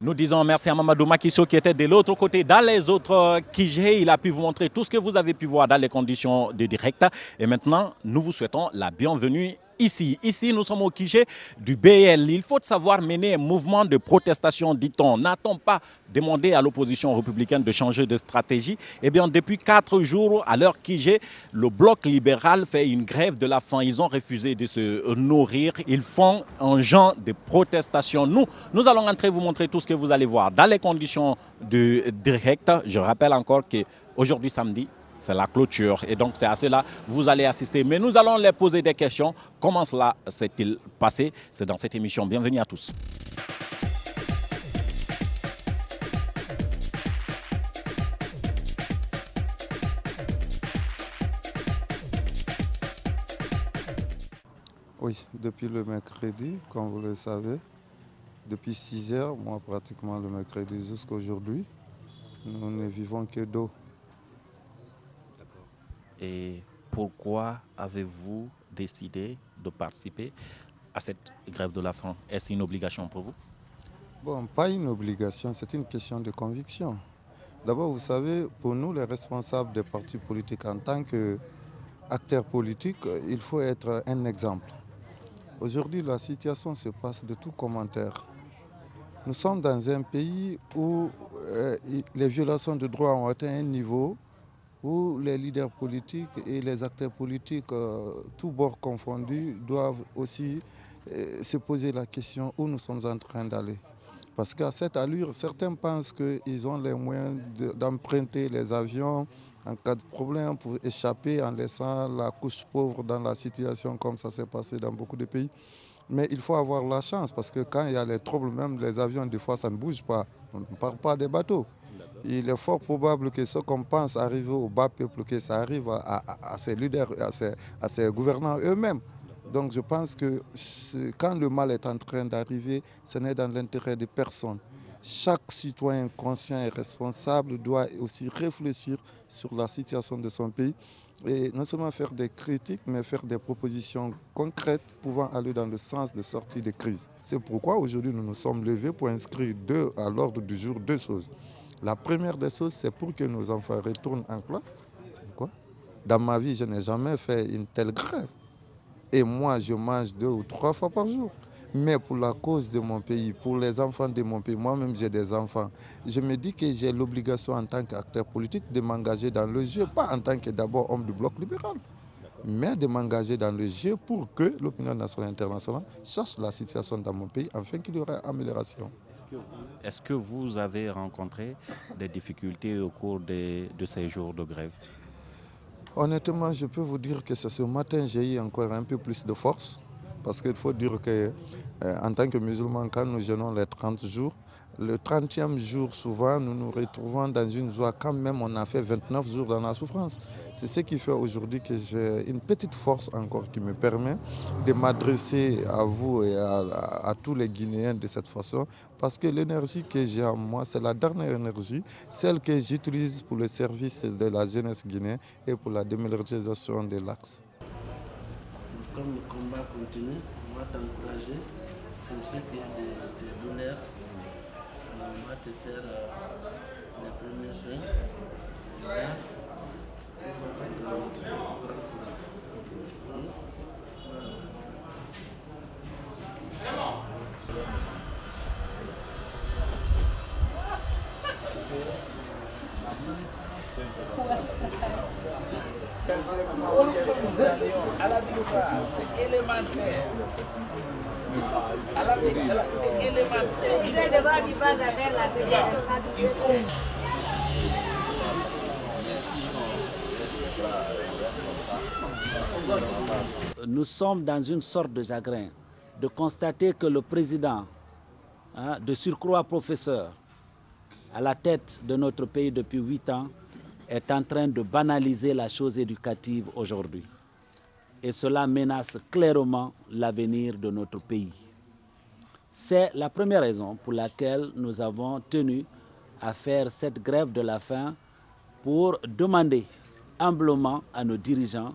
Nous disons merci à Mamadou Makisso qui était de l'autre côté. Dans les autres Kijé, il a pu vous montrer tout ce que vous avez pu voir dans les conditions de direct. Et maintenant, nous vous souhaitons la bienvenue ici. Ici, nous sommes au Kijé du BL. Il faut savoir mener un mouvement de protestation, dit-on. N'a-t-on pas demandé à l'opposition républicaine de changer de stratégie? Eh bien, depuis 4 jours, à l'heure Kijé, le bloc libéral fait une grève de la faim. Ils ont refusé de se nourrir. Ils font un genre de protestation. Nous allons entrer vous montrer tout ce que vous allez voir dans les conditions de direct. Je rappelle encore qu'aujourd'hui, samedi, c'est la clôture. Et donc, c'est à cela que vous allez assister. Mais nous allons les poser des questions. Comment cela s'est-il passé? C'est dans cette émission. Bienvenue à tous. Oui, depuis le mercredi, comme vous le savez, depuis 6 heures, moi pratiquement le mercredi jusqu'à aujourd'hui, nous ne vivons que d'eau. D'accord. Et pourquoi avez-vous décidé de participer à cette grève de la faim? Est-ce une obligation pour vous? Bon, pas une obligation, c'est une question de conviction. D'abord, vous savez, pour nous, les responsables des partis politiques, en tant qu'acteurs politiques, il faut être un exemple. Aujourd'hui, la situation se passe de tout commentaire. Nous sommes dans un pays où les violations de droits ont atteint un niveau où les leaders politiques et les acteurs politiques, tous bords confondus, doivent aussi se poser la question où nous sommes en train d'aller. Parce qu'à cette allure, certains pensent qu'ils ont les moyens d'emprunter les avions en cas de problème pour échapper en laissant la couche pauvre dans la situation comme ça s'est passé dans beaucoup de pays. Mais il faut avoir la chance parce que quand il y a les troubles, même les avions, des fois ça ne bouge pas. On ne parle pas des bateaux. Il est fort probable que ce qu'on pense arriver au bas peuple, que ça arrive à ces leaders, à ces gouvernants eux-mêmes. Donc je pense que quand le mal est en train d'arriver, ce n'est dans l'intérêt de personne. Chaque citoyen conscient et responsable doit aussi réfléchir sur la situation de son pays et non seulement faire des critiques, mais faire des propositions concrètes pouvant aller dans le sens de sortie de crise. C'est pourquoi aujourd'hui nous nous sommes levés pour inscrire à l'ordre du jour 2 choses. La première des choses, c'est pour que nos enfants retournent en classe. Quoi? Dans ma vie, je n'ai jamais fait une telle grève. Et moi, je mange 2 ou 3 fois par jour. Mais pour la cause de mon pays, pour les enfants de mon pays, moi-même j'ai des enfants, je me dis que j'ai l'obligation en tant qu'acteur politique de m'engager dans le jeu, pas en tant que d'abord homme du bloc libéral, mais de m'engager dans le jeu pour que l'opinion nationale et internationale cherche la situation dans mon pays afin qu'il y ait amélioration. Est-ce que vous avez rencontré des difficultés au cours de ces jours de grève? Honnêtement, je peux vous dire que ce matin, j'ai eu encore un peu plus de force. Parce qu'il faut dire qu'en tant que musulmans, quand nous jeûnons les 30 jours, le 30e jour, souvent, nous nous retrouvons dans une joie. Quand même, on a fait 29 jours dans la souffrance. C'est ce qui fait aujourd'hui que j'ai une petite force encore qui me permet de m'adresser à vous et à tous les Guinéens de cette façon. Parce que l'énergie que j'ai en moi, c'est la dernière énergie, celle que j'utilise pour le service de la jeunesse guinéenne et pour la démilitarisation de l'axe. Comme le combat continue, on va t'encourager pour ce qui est des douleurs. On va te faire les premiers soins. À la c'est élémentaire. C'est élémentaire. Nous sommes dans une sorte de chagrin de constater que le président, de surcroît professeur, à la tête de notre pays depuis 8 ans, est en train de banaliser la chose éducative aujourd'hui. Et cela menace clairement l'avenir de notre pays. C'est la première raison pour laquelle nous avons tenu à faire cette grève de la faim pour demander humblement à nos dirigeants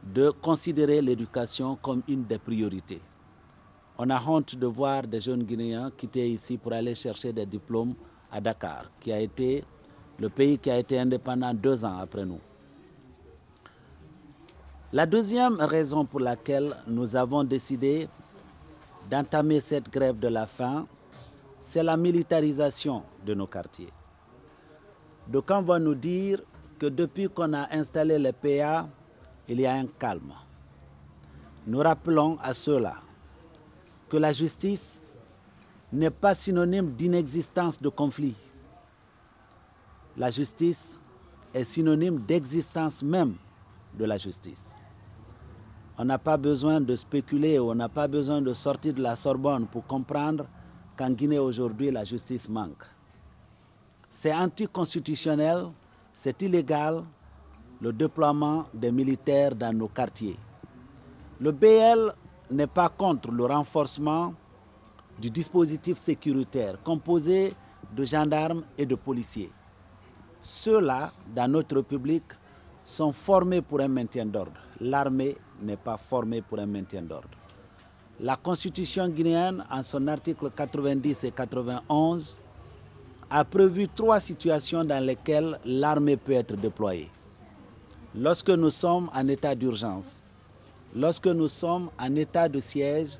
de considérer l'éducation comme une des priorités. On a honte de voir des jeunes Guinéens quitter ici pour aller chercher des diplômes à Dakar, qui a été le pays qui a été indépendant 2 ans après nous. La deuxième raison pour laquelle nous avons décidé d'entamer cette grève de la faim, c'est la militarisation de nos quartiers. D'aucuns vont nous dire que depuis qu'on a installé les PA, il y a un calme. Nous rappelons à ceux-là que la justice n'est pas synonyme d'inexistence de conflit. La justice est synonyme d'existence même de la justice. On n'a pas besoin de spéculer, on n'a pas besoin de sortir de la Sorbonne pour comprendre qu'en Guinée aujourd'hui, la justice manque. C'est anticonstitutionnel, c'est illégal, le déploiement des militaires dans nos quartiers. Le BL n'est pas contre le renforcement du dispositif sécuritaire composé de gendarmes et de policiers. Ceux-là, dans notre République, sont formés pour un maintien d'ordre. L'armée n'est pas formée pour un maintien d'ordre. La Constitution guinéenne, en son article 90 et 91, a prévu 3 situations dans lesquelles l'armée peut être déployée. Lorsque nous sommes en état d'urgence, lorsque nous sommes en état de siège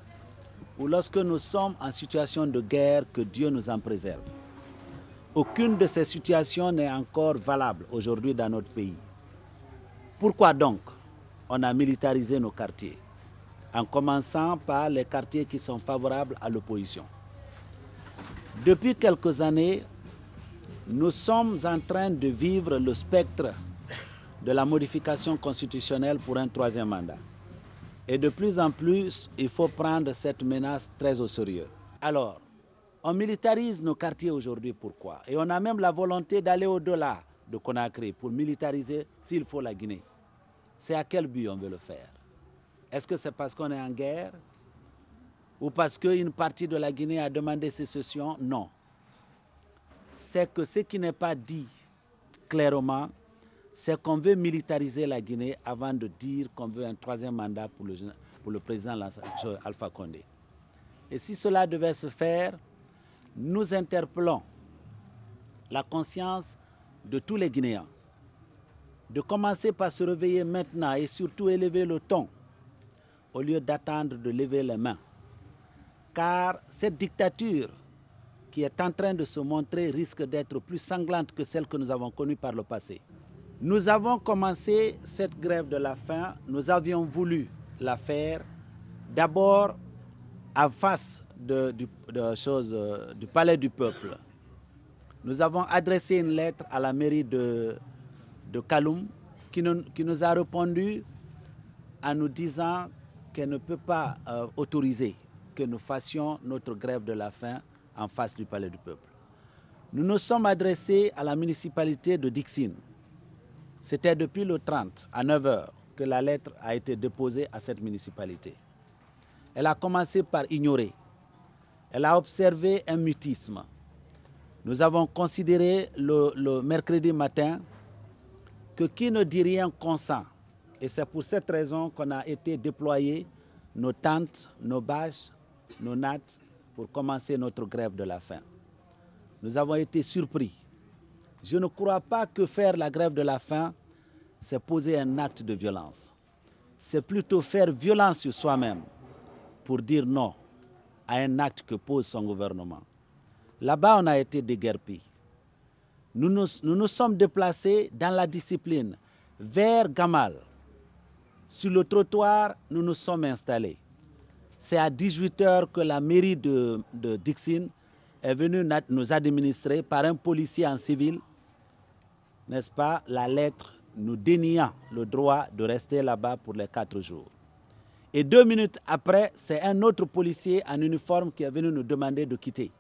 ou lorsque nous sommes en situation de guerre, que Dieu nous en préserve. Aucune de ces situations n'est encore valable aujourd'hui dans notre pays. Pourquoi donc on a militarisé nos quartiers, en commençant par les quartiers qui sont favorables à l'opposition? Depuis quelques années, nous sommes en train de vivre le spectre de la modification constitutionnelle pour un 3e mandat. Et de plus en plus, il faut prendre cette menace très au sérieux. Alors, on militarise nos quartiers aujourd'hui, pourquoi? Et on a même la volonté d'aller au-delà de Conakry pour militariser, s'il faut, la Guinée. C'est à quel but on veut le faire? Est-ce que c'est parce qu'on est en guerre? Ou parce qu'une partie de la Guinée a demandé sécession? Non. C'est que ce qui n'est pas dit clairement, c'est qu'on veut militariser la Guinée avant de dire qu'on veut un 3e mandat pour le président Alpha Condé. Et si cela devait se faire, nous interpellons la conscience de tous les Guinéens de commencer par se réveiller maintenant et surtout élever le ton au lieu d'attendre de lever les mains. Car cette dictature qui est en train de se montrer risque d'être plus sanglante que celle que nous avons connue par le passé. Nous avons commencé cette grève de la faim, nous avions voulu la faire d'abord en face du Palais du Peuple. Nous avons adressé une lettre à la mairie de Kaloum qui nous a répondu en nous disant qu'elle ne peut pas autoriser que nous fassions notre grève de la faim en face du Palais du Peuple. Nous nous sommes adressés à la municipalité de Dixine. C'était depuis le 30 à 9 h que la lettre a été déposée à cette municipalité. Elle a commencé par ignorer. Elle a observé un mutisme. Nous avons considéré le mercredi matin que qui ne dit rien consent. Et c'est pour cette raison qu'on a été déployer nos tentes, nos bâches, nos nattes pour commencer notre grève de la faim. Nous avons été surpris. Je ne crois pas que faire la grève de la faim, c'est poser un acte de violence. C'est plutôt faire violence sur soi-même pour dire non à un acte que pose son gouvernement. Là-bas, on a été déguerpis. Nous nous sommes déplacés dans la discipline vers Gamal. Sur le trottoir, nous nous sommes installés. C'est à 18 h que la mairie de Dixine est venue nous administrer par un policier en civil, n'est-ce pas, la lettre nous déniant le droit de rester là-bas pour les 4 jours. Et 2 minutes après, c'est un autre policier en uniforme qui est venu nous demander de quitter.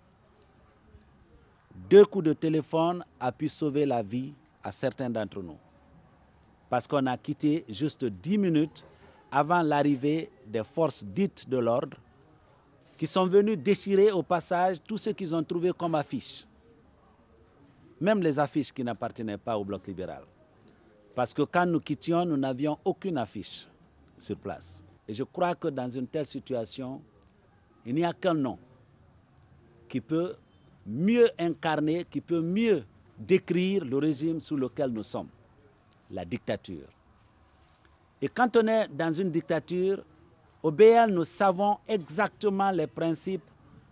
2 coups de téléphone ont pu sauver la vie à certains d'entre nous. Parce qu'on a quitté juste 10 minutes avant l'arrivée des forces dites de l'ordre qui sont venus déchirer au passage tout ce qu'ils ont trouvé comme affiches. Même les affiches qui n'appartenaient pas au bloc libéral. Parce que quand nous quittions, nous n'avions aucune affiche sur place. Et je crois que dans une telle situation, Il n'y a qu'un nom qui peut mieux incarner, qui peut mieux décrire le régime sous lequel nous sommes, la dictature. Et quand on est dans une dictature, au BL, nous savons exactement les principes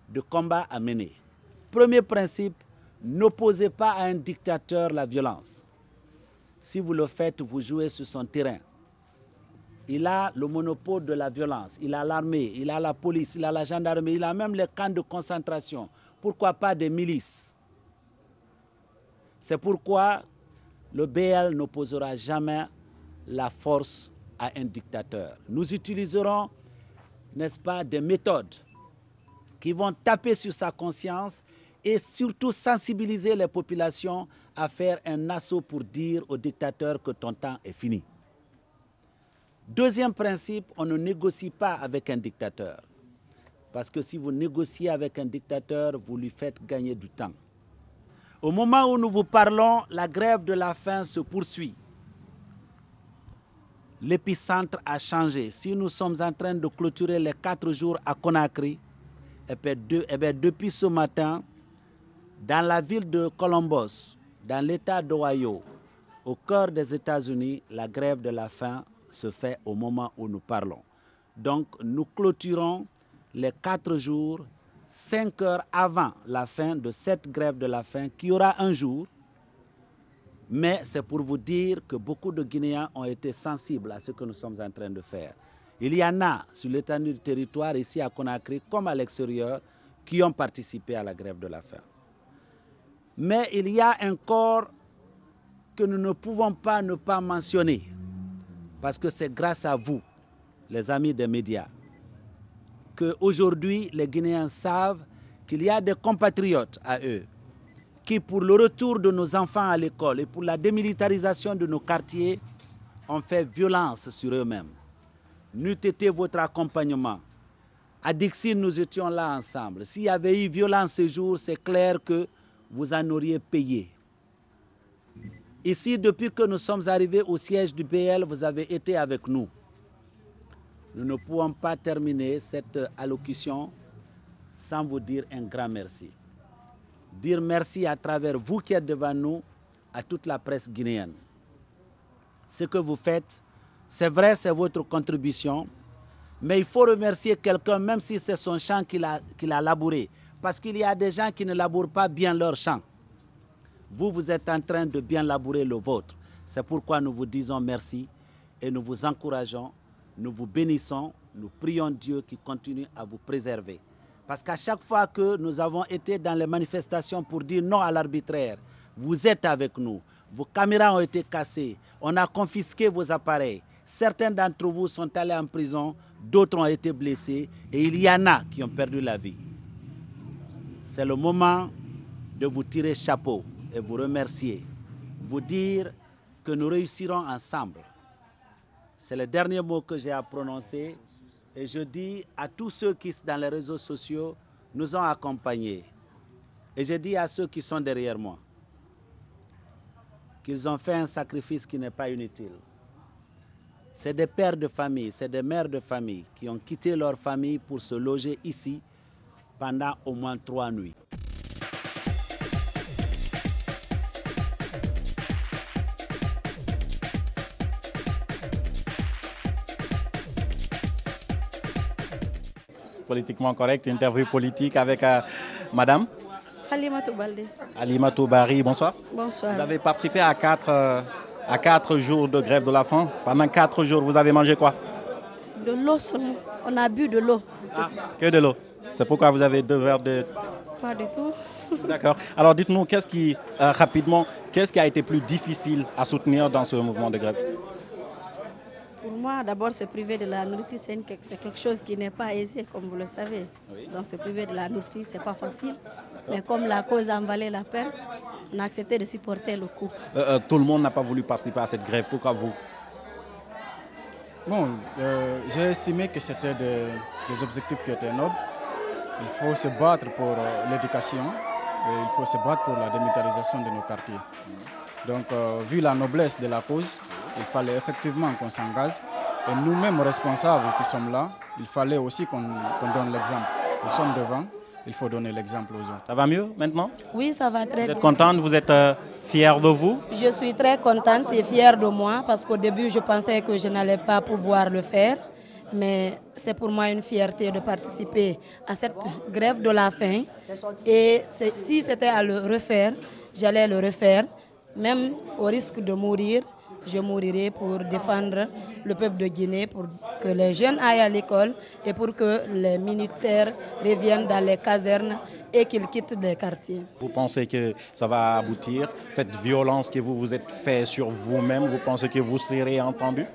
de combat à mener. Premier principe, n'opposez pas à un dictateur la violence. Si vous le faites, vous jouez sur son terrain. Il a le monopole de la violence, il a l'armée, il a la police, il a la gendarmerie, il a même les camps de concentration. Pourquoi pas des milices? C'est pourquoi le BL n'opposera jamais la force à un dictateur. Nous utiliserons, n'est-ce pas, des méthodes qui vont taper sur sa conscience et surtout sensibiliser les populations à faire un assaut pour dire au dictateur que ton temps est fini. Deuxième principe, on ne négocie pas avec un dictateur. Parce que si vous négociez avec un dictateur, vous lui faites gagner du temps. Au moment où nous vous parlons, la grève de la faim se poursuit. L'épicentre a changé. Si nous sommes en train de clôturer les 4 jours à Conakry, depuis ce matin, dans la ville de Columbus, dans l'État d'Ohio, au cœur des États-Unis, la grève de la faim se fait au moment où nous parlons. Donc, nous clôturons les 4 jours, 5 heures avant la fin de cette grève de la faim, qui aura un jour. Mais c'est pour vous dire que beaucoup de Guinéens ont été sensibles à ce que nous sommes en train de faire. Il y en a sur l'étendue du territoire, ici à Conakry, comme à l'extérieur, qui ont participé à la grève de la faim. Mais il y a un corps que nous ne pouvons pas ne pas mentionner, parce que c'est grâce à vous, les amis des médias, qu'aujourd'hui les Guinéens savent qu'il y a des compatriotes à eux qui, pour le retour de nos enfants à l'école et pour la démilitarisation de nos quartiers, ont fait violence sur eux-mêmes. N'eût été votre accompagnement. À Dixie, nous étions là ensemble. S'il y avait eu violence ce jour, c'est clair que vous en auriez payé. Ici, depuis que nous sommes arrivés au siège du BL, vous avez été avec nous. Nous ne pouvons pas terminer cette allocution sans vous dire un grand merci. Dire merci à travers vous qui êtes devant nous, à toute la presse guinéenne. Ce que vous faites, c'est vrai, c'est votre contribution, mais il faut remercier quelqu'un, même si c'est son champ qu'il a labouré, parce qu'il y a des gens qui ne labourent pas bien leur champ. Vous, vous êtes en train de bien labourer le vôtre. C'est pourquoi nous vous disons merci et nous vous encourageons, nous vous bénissons, nous prions Dieu qui continue à vous préserver. Parce qu'à chaque fois que nous avons été dans les manifestations pour dire non à l'arbitraire, vous êtes avec nous. Vos caméras ont été cassées, on a confisqué vos appareils. Certains d'entre vous sont allés en prison, d'autres ont été blessés et il y en a qui ont perdu la vie. C'est le moment de vous tirer chapeau et vous remercier, vous dire que nous réussirons ensemble. C'est le dernier mot que j'ai à prononcer et je dis à tous ceux qui, dans les réseaux sociaux, nous ont accompagnés. Et je dis à ceux qui sont derrière moi qu'ils ont fait un sacrifice qui n'est pas inutile. C'est des pères de famille, c'est des mères de famille qui ont quitté leur famille pour se loger ici pendant au moins 3 nuits. Politiquement correct, interview politique avec Madame Halimatou Baldé. Halimatou Bari, bonsoir. Bonsoir. Vous avez participé à 4 jours de grève de la faim. Pendant 4 jours, vous avez mangé quoi? De l'eau seulement. On a bu de l'eau. Ah, que de l'eau. C'est pourquoi vous avez 2 verres de... Pas du tout. D'accord. Alors dites-nous, rapidement, qu'est-ce qui a été plus difficile à soutenir dans ce mouvement de grève? Pour moi, d'abord, se priver de la nourriture, c'est quelque chose qui n'est pas aisé, comme vous le savez. Oui. Donc, se priver de la nourriture, ce n'est pas facile. Mais comme la cause en valait la peine, on a accepté de supporter le coup. Tout le monde n'a pas voulu participer à cette grève. Pourquoi vous? Bon, j'ai estimé que c'était des objectifs qui étaient nobles. Il faut se battre pour l'éducation et il faut se battre pour la démilitarisation de nos quartiers. Donc, vu la noblesse de la cause, il fallait effectivement qu'on s'engage. Et nous-mêmes, responsables qui sommes là, il fallait aussi qu'on donne l'exemple. Nous sommes devant, il faut donner l'exemple aux autres. Ça va mieux maintenant? Oui, ça va très Vous bien. êtes contente, vous êtes fière de vous? Je suis très contente et fière de moi parce qu'au début, je pensais que je n'allais pas pouvoir le faire. Mais c'est pour moi une fierté de participer à cette grève de la faim. Et si c'était à le refaire, j'allais le refaire. Même au risque de mourir, je mourirai pour défendre le peuple de Guinée, pour que les jeunes aillent à l'école et pour que les militaires reviennent dans les casernes et qu'ils quittent les quartiers. Vous pensez que ça va aboutir? Cette violence que vous vous êtes fait sur vous-même, vous pensez que vous serez entendu?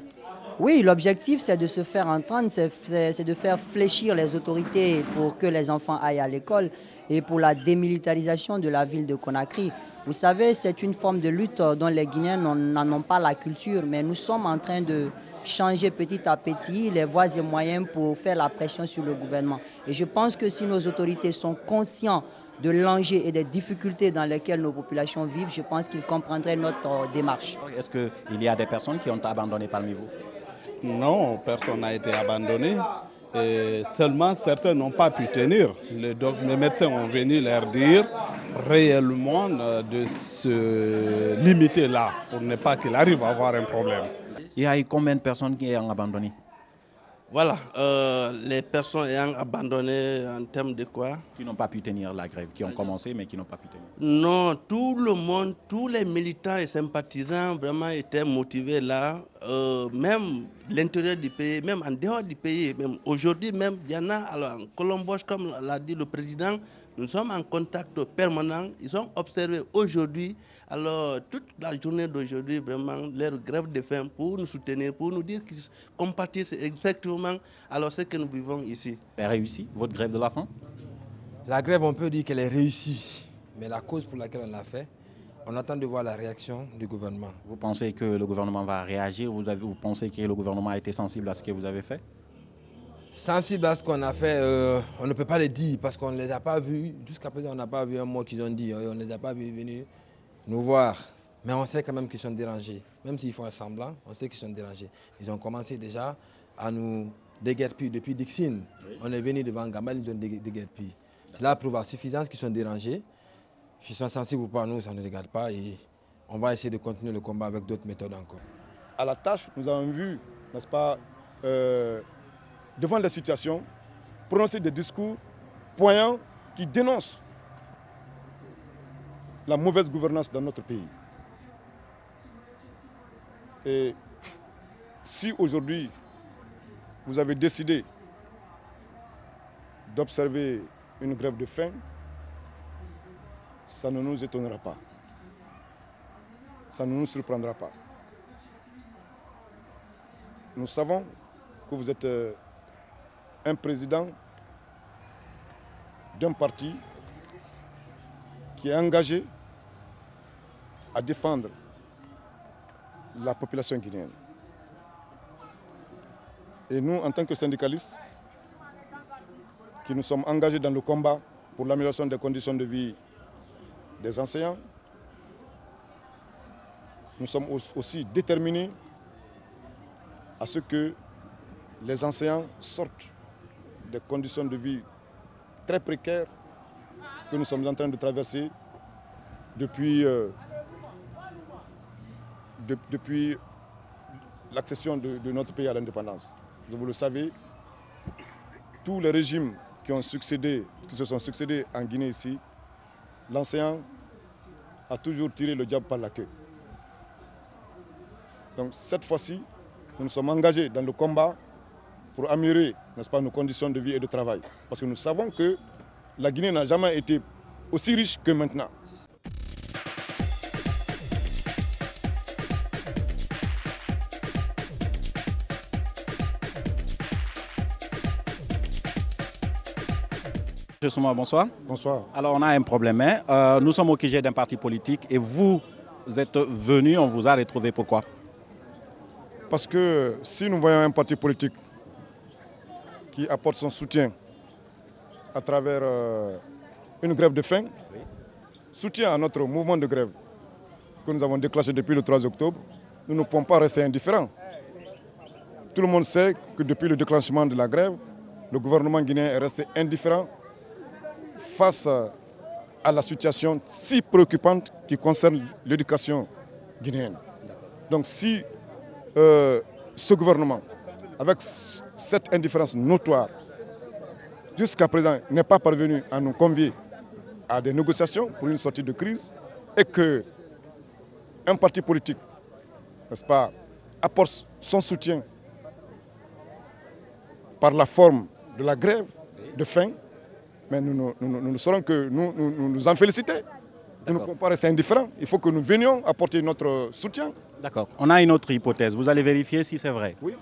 Oui, l'objectif, c'est de se faire entendre, c'est de faire fléchir les autorités pour que les enfants aillent à l'école et pour la démilitarisation de la ville de Conakry. Vous savez, c'est une forme de lutte dont les Guinéens n'en ont pas la culture, mais nous sommes en train de changer petit à petit les voies et moyens pour faire la pression sur le gouvernement. Et je pense que si nos autorités sont conscients de l'enjeu et des difficultés dans lesquelles nos populations vivent, je pense qu'ils comprendraient notre démarche. Est-ce qu'il y a des personnes qui ont abandonné parmi vous? Non, personne n'a été abandonné. Et seulement certains n'ont pas pu tenir. Les médecins ont venu leur dire réellement de se limiter là pour ne pas qu'il arrive à avoir un problème. Il y a eu combien de personnes qui ont abandonné? Voilà, les personnes ayant abandonné en termes de quoi? Qui n'ont pas pu tenir la grève, qui ont commencé mais qui n'ont pas pu tenir. Non, tout le monde, tous les militants et sympathisants vraiment étaient motivés là, même l'intérieur du pays, même en dehors du pays. Même aujourd'hui, même il y en a, alors en Colomboche, comme l'a dit le président, nous sommes en contact permanent, ils sont observés aujourd'hui. Alors, toute la journée d'aujourd'hui, vraiment, leur grève de faim pour nous soutenir, pour nous dire qu'ils compatissent effectivement alors ce que nous vivons ici. Elle a réussi, votre grève de la faim? La grève, on peut dire qu'elle est réussie. Mais la cause pour laquelle on l'a fait, on attend de voir la réaction du gouvernement. Vous pensez que le gouvernement va réagir? Vous pensez que le gouvernement a été sensible à ce que vous avez fait? Sensible à ce qu'on a fait, on ne peut pas le dire parce qu'on ne les a pas vus. Jusqu'à présent, on n'a pas vu un mot qu'ils ont dit. On ne les a pas vus venir nous voir. Mais on sait quand même qu'ils sont dérangés. Même s'ils font un semblant, on sait qu'ils sont dérangés. Ils ont commencé déjà à nous déguerpir depuis Dixine. Oui. On est venu devant Gambal, ils ont déguerpir. Cela prouve à suffisance qu'ils sont dérangés. S'ils sont sensibles ou pas, nous, ça ne regarde pas. Et on va essayer de continuer le combat avec d'autres méthodes encore. À la tâche, nous avons vu, n'est-ce pas, devant la situation, prononcer des discours poignants qui dénoncent la mauvaise gouvernance dans notre pays. Et si aujourd'hui, vous avez décidé d'observer une grève de faim, ça ne nous étonnera pas. Ça ne nous surprendra pas. Nous savons que vous êtes un président d'un parti qui est engagé à défendre la population guinéenne. Et nous, en tant que syndicalistes, qui nous sommes engagés dans le combat pour l'amélioration des conditions de vie des enseignants, nous sommes aussi déterminés à ce que les enseignants sortent des conditions de vie très précaires que nous sommes en train de traverser depuis l'accession de notre pays à l'indépendance. Vous le savez, tous les régimes qui se sont succédés en Guinée ici, l'enseignant a toujours tiré le diable par la queue. Donc cette fois-ci, nous nous sommes engagés dans le combat pour améliorer, n'est-ce pas, nos conditions de vie et de travail. Parce que nous savons que la Guinée n'a jamais été aussi riche que maintenant. Monsieur Souma, bonsoir. Bonsoir. Alors on a un problème. Nous sommes au QG d'un parti politique et vous êtes venu, on vous a retrouvé. Pourquoi? Parce que si nous voyons un parti politique qui apporte son soutien à travers une grève de faim, soutien à notre mouvement de grève que nous avons déclenché depuis le 3 octobre, nous ne pouvons pas rester indifférents. Tout le monde sait que depuis le déclenchement de la grève, le gouvernement guinéen est resté indifférent face à la situation si préoccupante qui concerne l'éducation guinéenne. Donc si ce gouvernement, avec cette indifférence notoire, jusqu'à présent n'est pas parvenu à nous convier à des négociations pour une sortie de crise et qu'un parti politique, n'est-ce pas, apporte son soutien par la forme de la grève de faim, mais nous ne saurons que nous en féliciter. Nous ne pouvons pas rester indifférents. Il faut que nous venions apporter notre soutien. D'accord. On a une autre hypothèse. Vous allez vérifier si c'est vrai. Oui.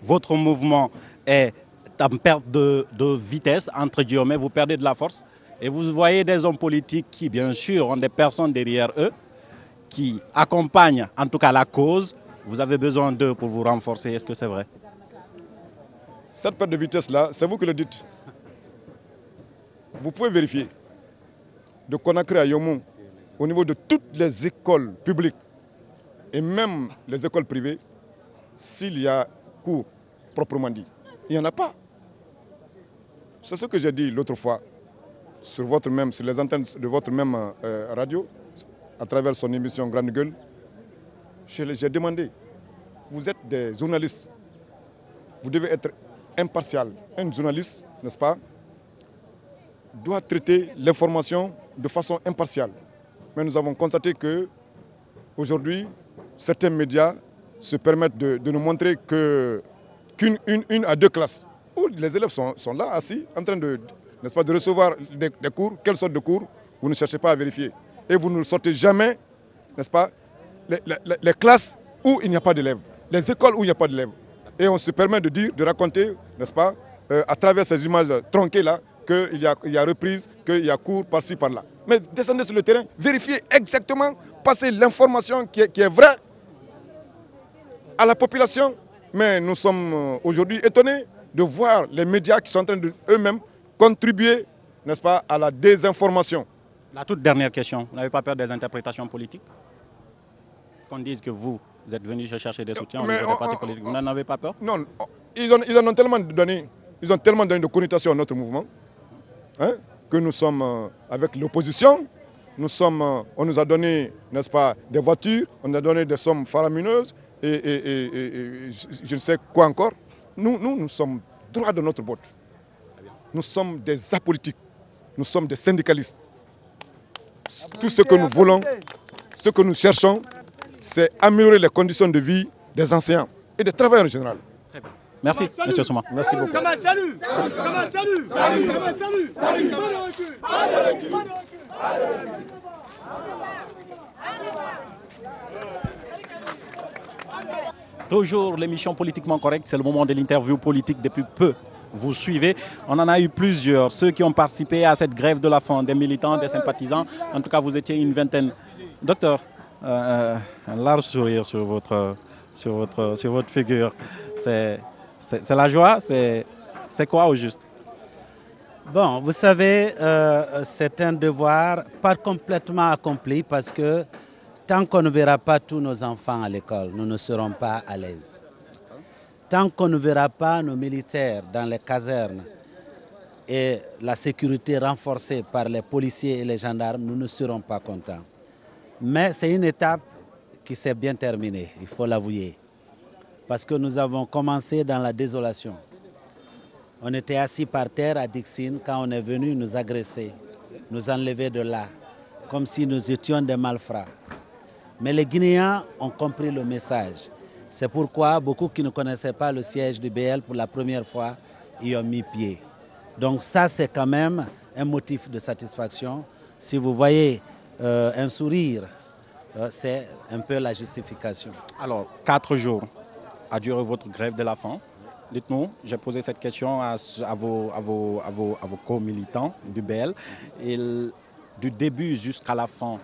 Votre mouvement est en perte de vitesse, entre guillemets, vous perdez de la force. Et vous voyez des hommes politiques qui, bien sûr, ont des personnes derrière eux, qui accompagnent en tout cas la cause. Vous avez besoin d'eux pour vous renforcer. Est-ce que c'est vrai? Cette perte de vitesse-là, c'est vous qui le dites. Vous pouvez vérifier. De Conakry à Yomou, au niveau de toutes les écoles publiques et même les écoles privées, s'il y a cours proprement dit, il n'y en a pas. C'est ce que j'ai dit l'autre fois sur les antennes de votre même radio, à travers son émission Grande Gueule. J'ai demandé, vous êtes des journalistes, vous devez être impartial. Un journaliste, n'est-ce pas, doit traiter l'information de façon impartiale. Mais nous avons constaté que aujourd'hui, certains médias se permettent de nous montrer qu'une à deux classes, où les élèves sont là, assis, en train de, n'est-ce pas, de recevoir des cours. Quelle sorte de cours? Vous ne cherchez pas à vérifier. Et vous ne sortez jamais, n'est-ce pas, les classes où il n'y a pas d'élèves, les écoles où il n'y a pas d'élèves. Et on se permet de dire, de raconter, n'est-ce pas, à travers ces images tronquées-là, qu'il y a reprise, qu'il y a cours par-ci, par-là. Mais descendez sur le terrain, vérifiez exactement, passez l'information qui est vraie à la population. Mais nous sommes aujourd'hui étonnés de voir les médias qui sont en train d'eux-mêmes contribuer, n'est-ce pas, à la désinformation. La toute dernière question, vous n'avez pas peur des interprétations politiques? Qu'on dise que vous êtes venu chercher des soutiens au niveau des partis politiques, vous n'en avez pas peur? Non, ils en ont tellement donné, de connotations à notre mouvement, hein, que nous sommes avec l'opposition, on nous a donné, n'est-ce pas, des voitures, on nous a donné des sommes faramineuses et je ne sais quoi encore. Nous sommes droits de notre botte. Nous sommes des apolitiques, nous sommes des syndicalistes. Tout ce que nous voulons, ce que nous cherchons, c'est améliorer les conditions de vie des enseignants et des travailleurs en général. Merci, M. Souma. Merci beaucoup. Toujours l'émission Politiquement Correcte, c'est le moment de l'interview politique depuis peu. Vous suivez, on en a eu plusieurs, ceux qui ont participé à cette grève de la faim, des militants, des sympathisants. En tout cas, vous étiez une vingtaine. Docteur, un large sourire sur votre figure. C'est la joie, c'est quoi au juste? Bon, vous savez, c'est un devoir pas complètement accompli parce que tant qu'on ne verra pas tous nos enfants à l'école, nous ne serons pas à l'aise. Tant qu'on ne verra pas nos militaires dans les casernes et la sécurité renforcée par les policiers et les gendarmes, nous ne serons pas contents. Mais c'est une étape qui s'est bien terminée, il faut l'avouer. Parce que nous avons commencé dans la désolation. On était assis par terre à Dixine quand on est venu nous agresser, nous enlever de là, comme si nous étions des malfrats. Mais les Guinéens ont compris le message. C'est pourquoi beaucoup qui ne connaissaient pas le siège du BL pour la première fois y ont mis pied. Donc ça, c'est quand même un motif de satisfaction. Si vous voyez un sourire, c'est un peu la justification. Alors, 4 jours a duré votre grève de la faim. Dites-nous, j'ai posé cette question à vos co-militants du BL. Et du début jusqu'à la fin,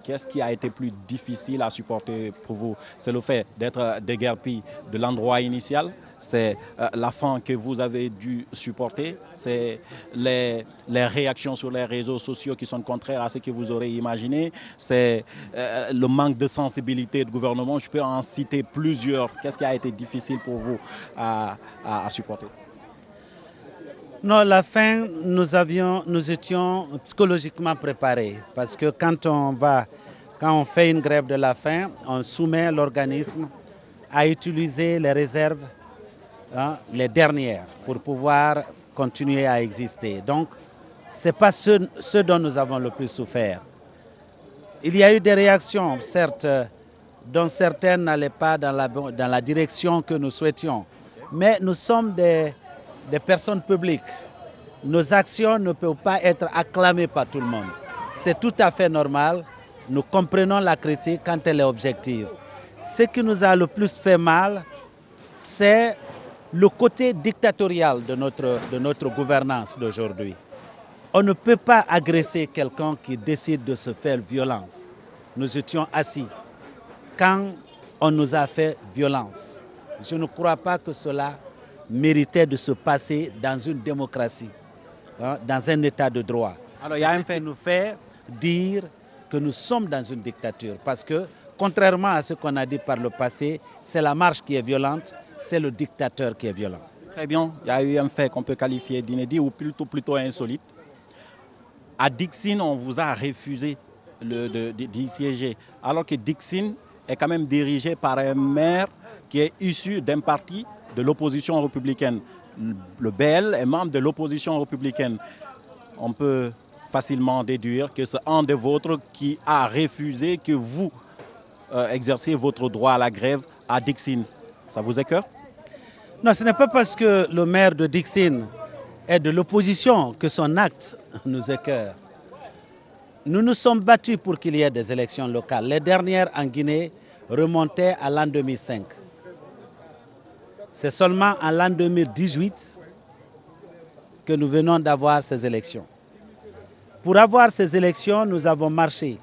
qu'est-ce qui a été plus difficile à supporter pour vous? C'est le fait d'être déguerpi de l'endroit initial, c'est la faim que vous avez dû supporter, c'est les réactions sur les réseaux sociaux qui sont contraires à ce que vous aurez imaginé, c'est le manque de sensibilité du gouvernement. Je peux en citer plusieurs. Qu'est-ce qui a été difficile pour vous à supporter? Non, la faim, nous étions psychologiquement préparés. Parce que quand on fait une grève de la faim, on soumet l'organisme à utiliser les réserves, les dernières, pour pouvoir continuer à exister. Donc, ce n'est pas ce dont nous avons le plus souffert. Il y a eu des réactions, certes, dont certaines n'allaient pas dans la direction que nous souhaitions. Mais nous sommes des personnes publiques. Nos actions ne peuvent pas être acclamées par tout le monde. C'est tout à fait normal. Nous comprenons la critique quand elle est objective. Ce qui nous a le plus fait mal, c'est le côté dictatorial de notre gouvernance d'aujourd'hui. On ne peut pas agresser quelqu'un qui décide de se faire violence. Nous étions assis quand on nous a fait violence. Je ne crois pas que cela méritait de se passer dans une démocratie, dans un état de droit. Alors, il y a un fait qui nous fait dire que nous sommes dans une dictature. Parce que, contrairement à ce qu'on a dit par le passé, c'est la marche qui est violente, c'est le dictateur qui est violent. Très bien. Il y a eu un fait qu'on peut qualifier d'inédit ou plutôt insolite. À Dixine, on vous a refusé d'y siéger, alors que Dixine est quand même dirigé par un maire qui est issu d'un parti de l'opposition républicaine. Le BL est membre de l'opposition républicaine. On peut facilement déduire que c'est un des vôtres qui a refusé que vous exerciez votre droit à la grève à Dixine. Ça vous écoeure? Non, ce n'est pas parce que le maire de Dixine est de l'opposition que son acte nous écoeure. Nous nous sommes battus pour qu'il y ait des élections locales. Les dernières en Guinée remontaient à l'an 2005. C'est seulement en l'an 2018 que nous venons d'avoir ces élections. Pour avoir ces élections, nous avons marché.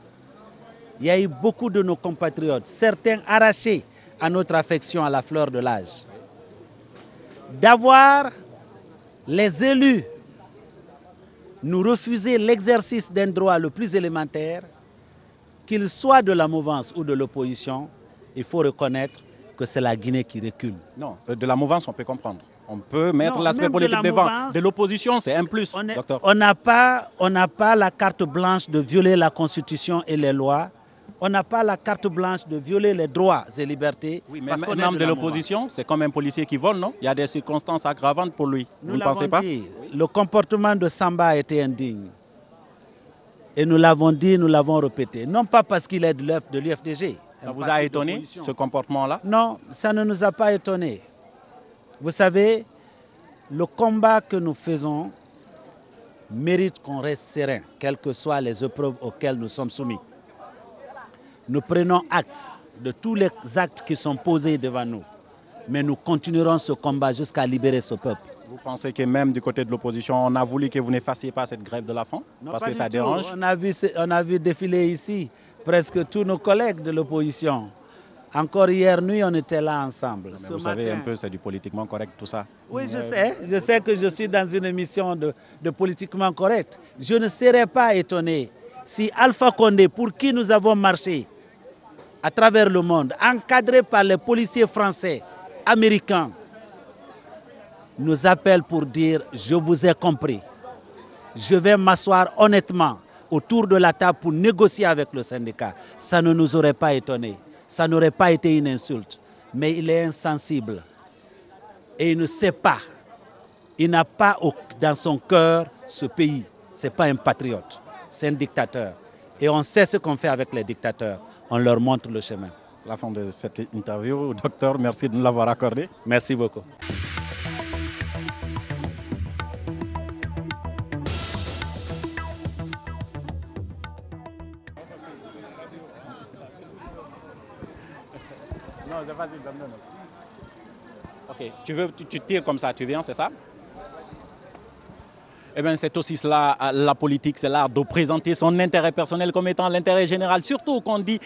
Il y a eu beaucoup de nos compatriotes, certains arrachés à notre affection à la fleur de l'âge. D'avoir les élus nous refuser l'exercice d'un droit le plus élémentaire, qu'il soit de la mouvance ou de l'opposition, il faut reconnaître que c'est la Guinée qui recule. Non, de la mouvance, on peut comprendre. On peut mettre l'aspect politique devant. De l'opposition, c'est un plus, docteur. On n'a pas la carte blanche de violer la Constitution et les lois. On n'a pas la carte blanche de violer les droits et libertés. Oui, mais un membre de l'opposition, c'est comme un policier qui vole, non? Il y a des circonstances aggravantes pour lui. Vous ne pensez pas? Le comportement de Samba a été indigne. Et nous l'avons dit, nous l'avons répété. Non pas parce qu'il est de l'UFDG. Ça vous a étonné, ce comportement-là? Non, ça ne nous a pas étonné. Vous savez, le combat que nous faisons mérite qu'on reste serein, quelles que soient les épreuves auxquelles nous sommes soumis. Nous prenons acte de tous les actes qui sont posés devant nous, mais nous continuerons ce combat jusqu'à libérer ce peuple. Vous pensez que même du côté de l'opposition, on a voulu que vous n'effaciez pas cette grève de la faim? Parce que ça dérange? On a vu défiler ici presque tous nos collègues de l'opposition. Encore hier nuit, on était là ensemble. Mais vous savez un peu, c'est du politiquement correct tout ça. Oui, je sais. Je sais que je suis dans une émission de politiquement correct. Je ne serais pas étonné si Alpha Condé, pour qui nous avons marché à travers le monde, encadré par les policiers français, américains, nous appelle pour dire « je vous ai compris, je vais m'asseoir honnêtement autour de la table pour négocier avec le syndicat ». Ça ne nous aurait pas étonné, ça n'aurait pas été une insulte, mais il est insensible et il ne sait pas, il n'a pas dans son cœur ce pays, ce n'est pas un patriote, c'est un dictateur. Et on sait ce qu'on fait avec les dictateurs, on leur montre le chemin. C'est la fin de cette interview. Docteur, merci de nous l'avoir accordé. Merci beaucoup. Non, c'est facile, ok, tu tires comme ça, tu viens, c'est ça? Eh bien, c'est aussi cela, la politique, c'est l'art de présenter son intérêt personnel comme étant l'intérêt général. Surtout qu'on dit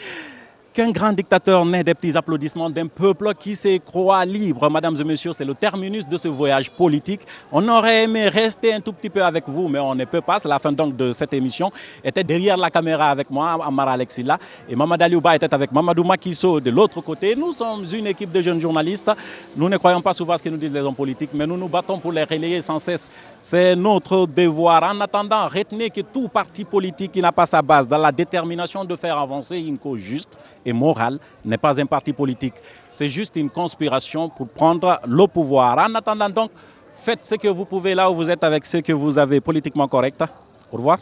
qu'un grand dictateur naît des petits applaudissements d'un peuple qui se croit libre. Mesdames et messieurs, c'est le terminus de ce voyage politique. On aurait aimé rester un tout petit peu avec vous, mais on ne peut pas. C'est la fin donc de cette émission. Était derrière la caméra avec moi, Amara Alexila, et Mamadou Aliouba était avec Mamadou Macky Sall de l'autre côté. Nous sommes une équipe de jeunes journalistes. Nous ne croyons pas souvent à ce que nous disent les hommes politiques, mais nous nous battons pour les relayer sans cesse. C'est notre devoir. En attendant, retenez que tout parti politique qui n'a pas sa base dans la détermination de faire avancer une cause juste et morale n'est pas un parti politique. C'est juste une conspiration pour prendre le pouvoir. En attendant donc, faites ce que vous pouvez là où vous êtes avec ce que vous avez politiquement correct. Au revoir.